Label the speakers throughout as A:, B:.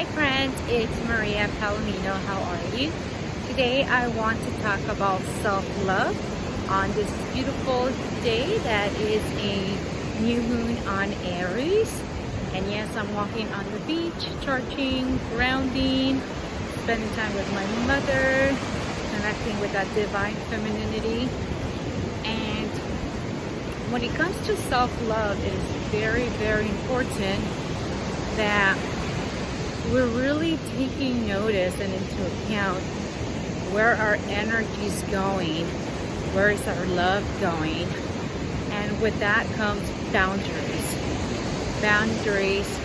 A: Hi friends, it's Maria Palomino. How are you? Today I want to talk about self-love on this beautiful day that is a new moon on Aries. And yes, I'm walking on the beach, charging, grounding, spending time with my mother, connecting with that divine femininity. And when it comes to self-love, it is very, very important that we're really taking notice and into account where our energy is going, where is our love going, and with that comes boundaries. Boundaries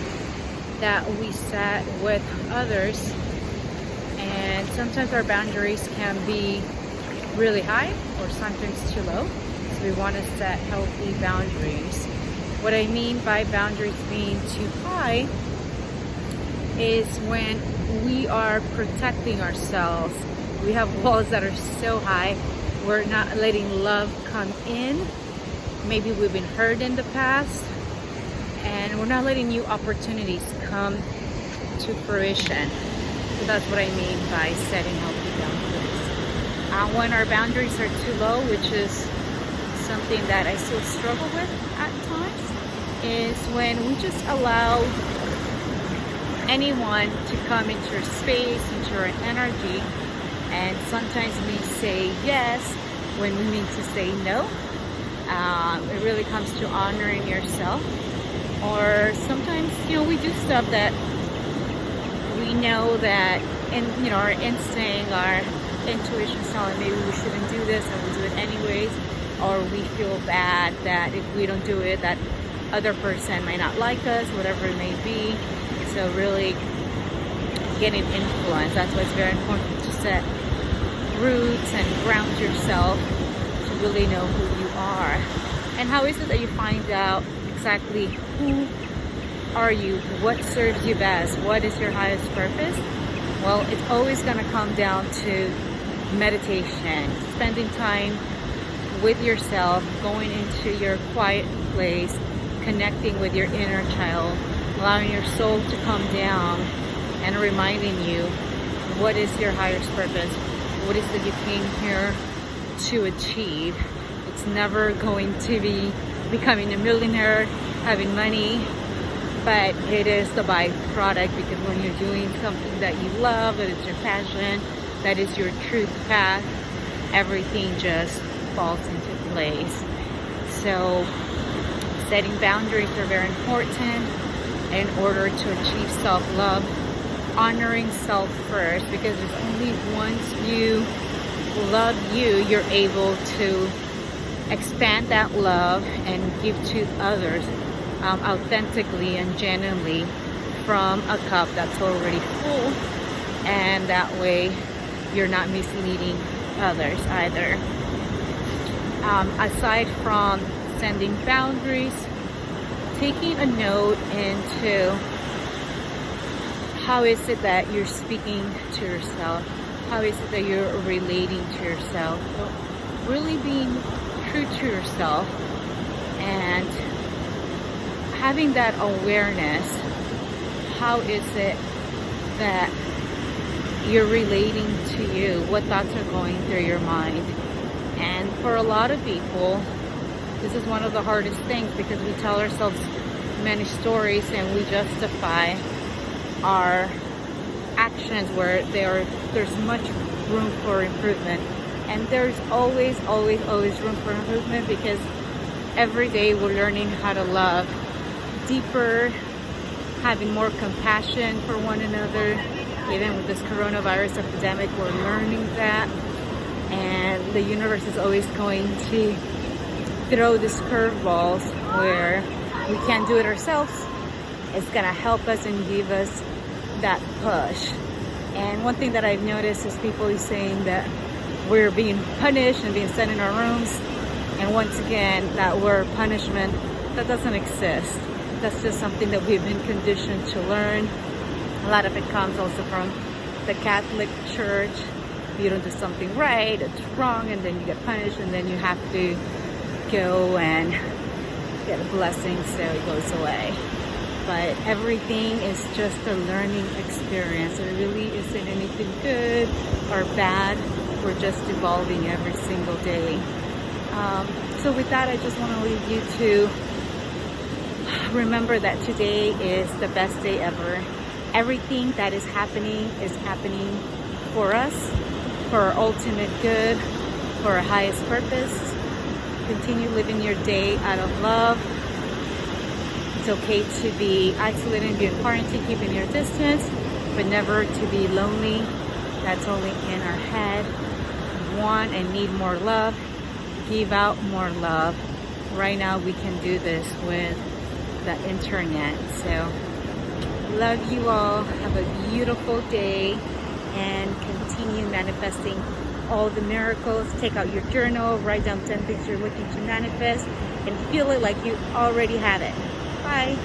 A: that we set with others, and sometimes our boundaries can be really high or sometimes too low, so we want to set healthy boundaries. What I mean by boundaries being too high is when we are protecting ourselves. We have walls that are so high, we're not letting love come in. Maybe we've been hurt in the past, and we're not letting new opportunities come to fruition. So that's what I mean by setting healthy boundaries. When our boundaries are too low, which is something that I still struggle with at times, is when we just allow anyone to come into your space, into your energy, and sometimes we say yes when we mean to say no. It really comes to honoring yourself. Or sometimes, we do stuff that we know that, and our instinct, our intuition is telling maybe we shouldn't do this, and we do it anyways. Or we feel bad that if we don't do it, that other person might not like us, whatever it may be. So really getting influence. That's why it's very important to set roots and ground yourself to really know who you are. And how is it that you find out exactly who are you, what serves you best, what is your highest purpose? Well, it's always going to come down to meditation, spending time with yourself, going into your quiet place, connecting with your inner child, allowing your soul to come down and reminding you what is your highest purpose, what is that you came here to achieve. It's never going to be becoming a millionaire, having money, but it is the byproduct, because when you're doing something that you love, that is your passion, that is your truth path, everything just falls into place. So setting boundaries are very important in order to achieve self-love, honoring self first, because there's only once you love you, you're able to expand that love and give to others authentically and genuinely from a cup that's already full, and that way you're not misleading others either. Aside from sending boundaries, taking a note into how is it that you're speaking to yourself, how is it that you're relating to yourself, so really being true to yourself and having that awareness. How is it that you're relating to you, what thoughts are going through your mind? And for a lot of people, this is one of the hardest things, because we tell ourselves many stories and we justify our actions where there's much room for improvement. And there's always room for improvement, because every day we're learning how to love deeper, having more compassion for one another. Even with this coronavirus epidemic, we're learning that. And the universe is always going to throw these curveballs where we can't do it ourselves. It's gonna help us and give us that push. And one thing that I've noticed is people saying that we're being punished and being sent in our rooms. And once again, that word punishment, that doesn't exist. That's just something that we've been conditioned to learn. A lot of it comes also from the Catholic Church. You don't do something right, it's wrong, and then you get punished, and then you have to go and get a blessing so it goes away. but everything is just a learning experience. It really isn't anything good or bad. We're just evolving every single day. So with that, I just want to leave you to remember that today is the best day ever. Everything that is happening for us, for our ultimate good, for our highest purpose. Continue living your day out of love. It's okay to be isolated, be in quarantine, keeping your distance, but never to be lonely. That's only in our head. Want and need more love. Give out more love. Right now we can do this with the internet. So love you all. Have a beautiful day and continue manifesting all the miracles. Take out your journal, write down 10 things you're looking to manifest, and feel it like you already have it. Bye.